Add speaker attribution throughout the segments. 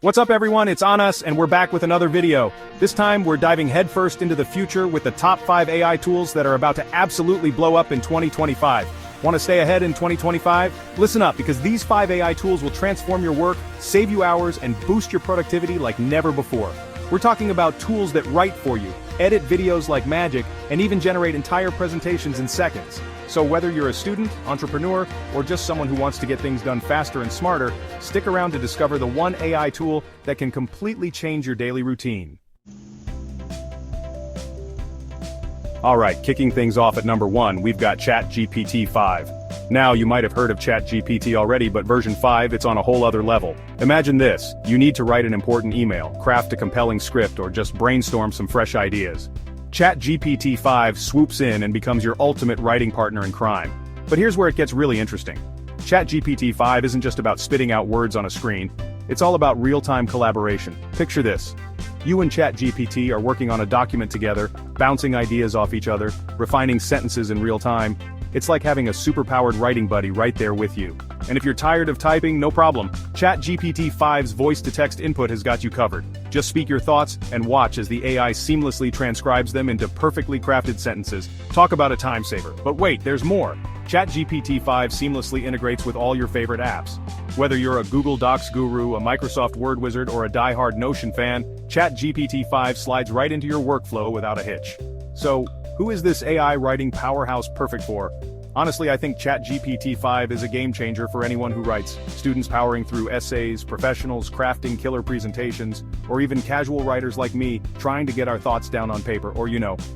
Speaker 1: What's up everyone, it's Anas and we're back with another video. This time we're diving headfirst into the future with the top 5 AI tools that are about to absolutely blow up in 2025. Want to stay ahead in 2025? Listen up, because these 5 AI tools will transform your work, save you hours, and boost your productivity like never before. We're talking about tools that write for you, edit videos like magic, and even generate entire presentations in seconds. So whether you're a student, entrepreneur, or just someone who wants to get things done faster and smarter, stick around to discover the one AI tool that can completely change your daily routine. Alright, kicking things off at number 1, we've got ChatGPT 5. Now, you might have heard of ChatGPT already, but version 5, it's on a whole other level. Imagine this: you need to write an important email, craft a compelling script, or just brainstorm some fresh ideas. ChatGPT 5 swoops in and becomes your ultimate writing partner in crime. But here's where it gets really interesting. ChatGPT 5 isn't just about spitting out words on a screen, it's all about real-time collaboration. Picture this. You and ChatGPT are working on a document together, bouncing ideas off each other, refining sentences in real time. It's like having a super-powered writing buddy right there with you. And if you're tired of typing, no problem. ChatGPT 5's voice-to-text input has got you covered. Just speak your thoughts and watch as the AI seamlessly transcribes them into perfectly crafted sentences. Talk about a time saver. But wait, there's more. ChatGPT 5 seamlessly integrates with all your favorite apps. Whether you're a Google Docs guru, a Microsoft Word wizard, or a die-hard Notion fan, ChatGPT 5 slides right into your workflow without a hitch. So, who is this AI writing powerhouse perfect for? Honestly, I think ChatGPT 5 is a game changer for anyone who writes. Students powering through essays, professionals crafting killer presentations, or even casual writers like me trying to get our thoughts down on paper or,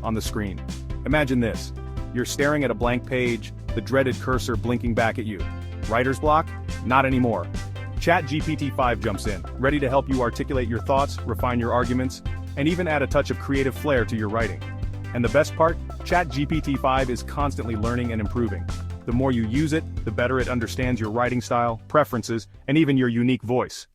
Speaker 1: on the screen. Imagine this. You're staring at a blank page, the dreaded cursor blinking back at you. Writer's block? Not anymore. ChatGPT 5 jumps in, ready to help you articulate your thoughts, refine your arguments, and even add a touch of creative flair to your writing. And the best part? ChatGPT 5 is constantly learning and improving. The more you use it, the better it understands your writing style, preferences, and even your unique voice.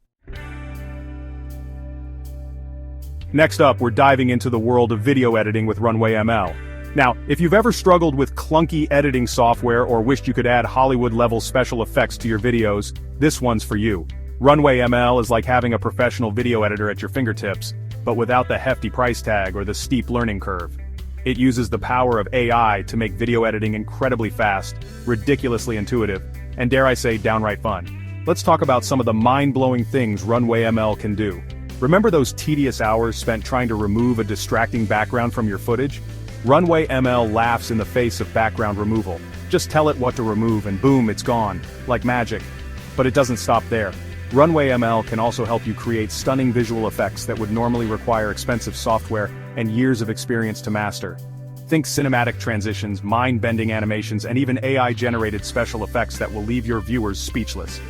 Speaker 1: Next up, we're diving into the world of video editing with Runway ML. Now, if you've ever struggled with clunky editing software or wished you could add Hollywood-level special effects to your videos, this one's for you. Runway ML is like having a professional video editor at your fingertips, but without the hefty price tag or the steep learning curve. It uses the power of AI to make video editing incredibly fast, ridiculously intuitive, and dare I say, downright fun. Let's talk about some of the mind-blowing things Runway ML can do. Remember those tedious hours spent trying to remove a distracting background from your footage? Runway ML laughs in the face of background removal. Just tell it what to remove and boom, it's gone, like magic. But it doesn't stop there. Runway ML can also help you create stunning visual effects that would normally require expensive software and years of experience to master. Think cinematic transitions, mind-bending animations, and even AI-generated special effects that will leave your viewers speechless.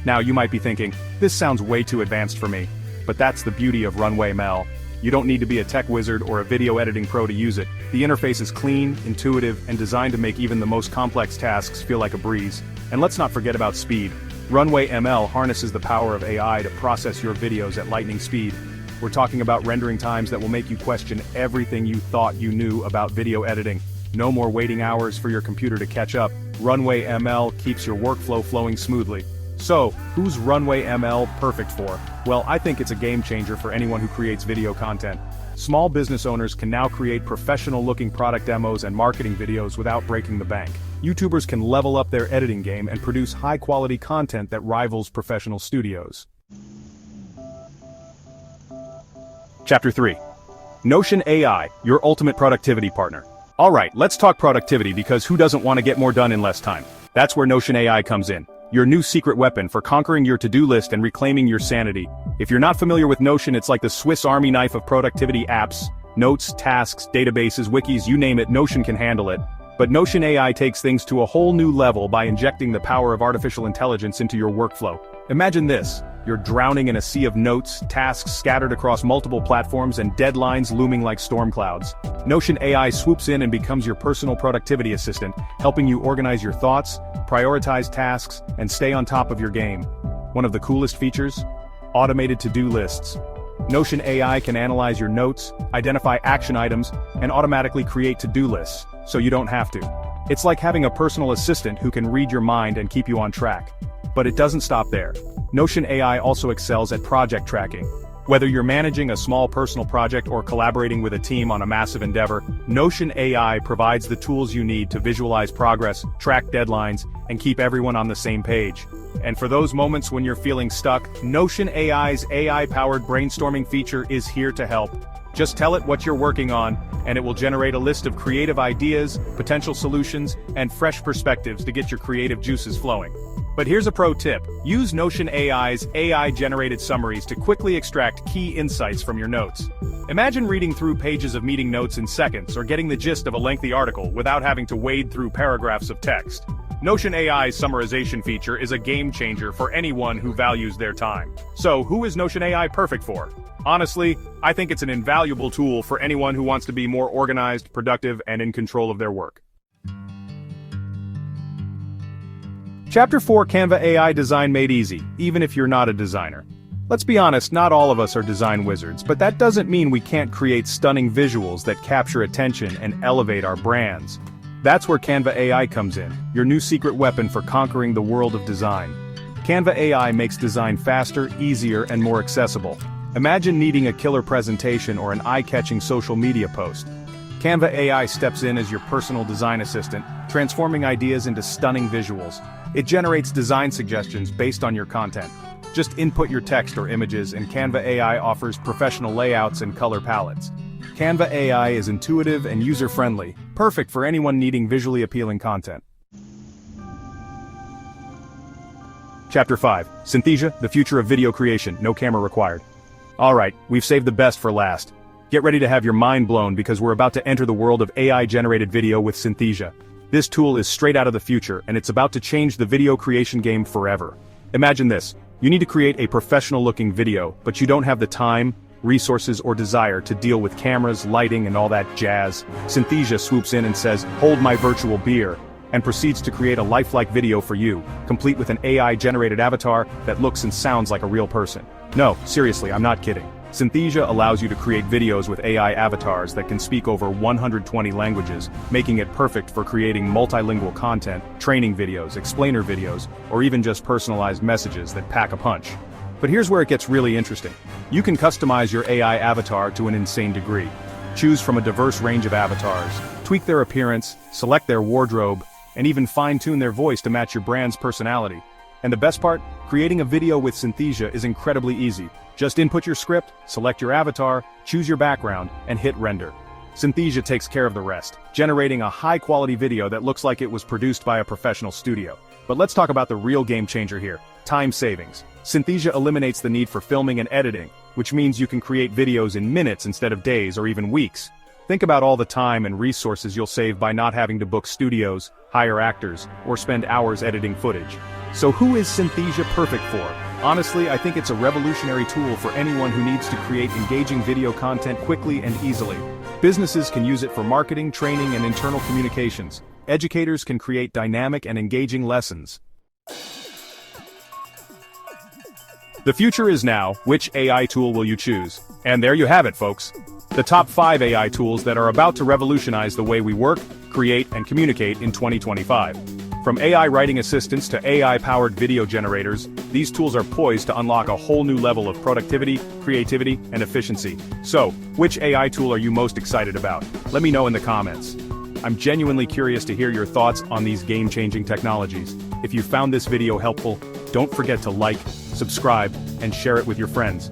Speaker 1: Now you might be thinking, this sounds way too advanced for me. But that's the beauty of Runway ML. You don't need to be a tech wizard or a video editing pro to use it. The interface is clean, intuitive, and designed to make even the most complex tasks feel like a breeze. And let's not forget about speed. Runway ML harnesses the power of AI to process your videos at lightning speed. We're talking about rendering times that will make you question everything you thought you knew about video editing. No more waiting hours for your computer to catch up. Runway ML keeps your workflow flowing smoothly. So, who's Runway ML perfect for? Well, I think it's a game changer for anyone who creates video content. Small business owners can now create professional-looking product demos and marketing videos without breaking the bank. YouTubers can level up their editing game and produce high-quality content that rivals professional studios. Chapter 3. Notion AI, your ultimate productivity partner. Alright, let's talk productivity, because who doesn't want to get more done in less time? That's where Notion AI comes in. Your new secret weapon for conquering your to-do list and reclaiming your sanity. If you're not familiar with Notion, it's like the Swiss Army knife of productivity apps. Notes, tasks, databases, wikis, you name it, Notion can handle it. But Notion AI takes things to a whole new level by injecting the power of artificial intelligence into your workflow. Imagine this. You're drowning in a sea of notes, tasks scattered across multiple platforms, and deadlines looming like storm clouds. Notion AI swoops in and becomes your personal productivity assistant, helping you organize your thoughts, prioritize tasks, and stay on top of your game. One of the coolest features? Automated to-do lists. Notion AI can analyze your notes, identify action items, and automatically create to-do lists, so you don't have to. It's like having a personal assistant who can read your mind and keep you on track. But it doesn't stop there. Notion AI also excels at project tracking. Whether you're managing a small personal project or collaborating with a team on a massive endeavor, Notion AI provides the tools you need to visualize progress, track deadlines, and keep everyone on the same page. And for those moments when you're feeling stuck, Notion AI's AI-powered brainstorming feature is here to help. Just tell it what you're working on, and it will generate a list of creative ideas, potential solutions, and fresh perspectives to get your creative juices flowing. But here's a pro tip. Use Notion AI's AI-generated summaries to quickly extract key insights from your notes. Imagine reading through pages of meeting notes in seconds or getting the gist of a lengthy article without having to wade through paragraphs of text. Notion AI's summarization feature is a game changer for anyone who values their time. So, who is Notion AI perfect for? Honestly, I think it's an invaluable tool for anyone who wants to be more organized, productive, and in control of their work. Chapter 4: Canva AI Design Made Easy, even if you're not a designer. Let's be honest, not all of us are design wizards, but that doesn't mean we can't create stunning visuals that capture attention and elevate our brands. That's where Canva AI comes in, your new secret weapon for conquering the world of design. Canva AI makes design faster, easier, and more accessible. Imagine needing a killer presentation or an eye-catching social media post. Canva AI steps in as your personal design assistant, transforming ideas into stunning visuals. It generates design suggestions based on your content. Just input your text or images and Canva AI offers professional layouts and color palettes. Canva AI is intuitive and user-friendly, perfect for anyone needing visually appealing content. Chapter 5: Synthesia, the future of video creation, no camera required. Alright, we've saved the best for last. Get ready to have your mind blown because we're about to enter the world of AI-generated video with Synthesia. This tool is straight out of the future and it's about to change the video creation game forever. Imagine this, you need to create a professional-looking video, but you don't have the time, resources, or desire to deal with cameras, lighting, and all that jazz. Synthesia swoops in and says, "Hold my virtual beer," and proceeds to create a lifelike video for you, complete with an AI-generated avatar that looks and sounds like a real person. No, seriously, I'm not kidding. Synthesia allows you to create videos with AI avatars that can speak over 120 languages, making it perfect for creating multilingual content, training videos, explainer videos, or even just personalized messages that pack a punch. But here's where it gets really interesting. You can customize your AI avatar to an insane degree. Choose from a diverse range of avatars, tweak their appearance, select their wardrobe, and even fine-tune their voice to match your brand's personality. And the best part? Creating a video with Synthesia is incredibly easy. Just input your script, select your avatar, choose your background, and hit render. Synthesia takes care of the rest, generating a high-quality video that looks like it was produced by a professional studio. But let's talk about the real game changer here: time savings. Synthesia eliminates the need for filming and editing, which means you can create videos in minutes instead of days or even weeks. Think about all the time and resources you'll save by not having to book studios, hire actors, or spend hours editing footage. So who is Synthesia perfect for? Honestly, I think it's a revolutionary tool for anyone who needs to create engaging video content quickly and easily. Businesses can use it for marketing, training, and internal communications. Educators can create dynamic and engaging lessons. The future is now. Which AI tool will you choose? And there you have it, folks. The top 5 AI tools that are about to revolutionize the way we work, create, and communicate in 2025. From AI writing assistants to AI-powered video generators, these tools are poised to unlock a whole new level of productivity, creativity, and efficiency. So, which AI tool are you most excited about? Let me know in the comments. I'm genuinely curious to hear your thoughts on these game-changing technologies. If you found this video helpful, don't forget to like, subscribe, and share it with your friends.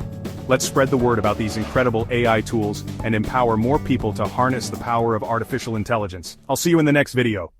Speaker 1: Let's spread the word about these incredible AI tools and empower more people to harness the power of artificial intelligence. I'll see you in the next video.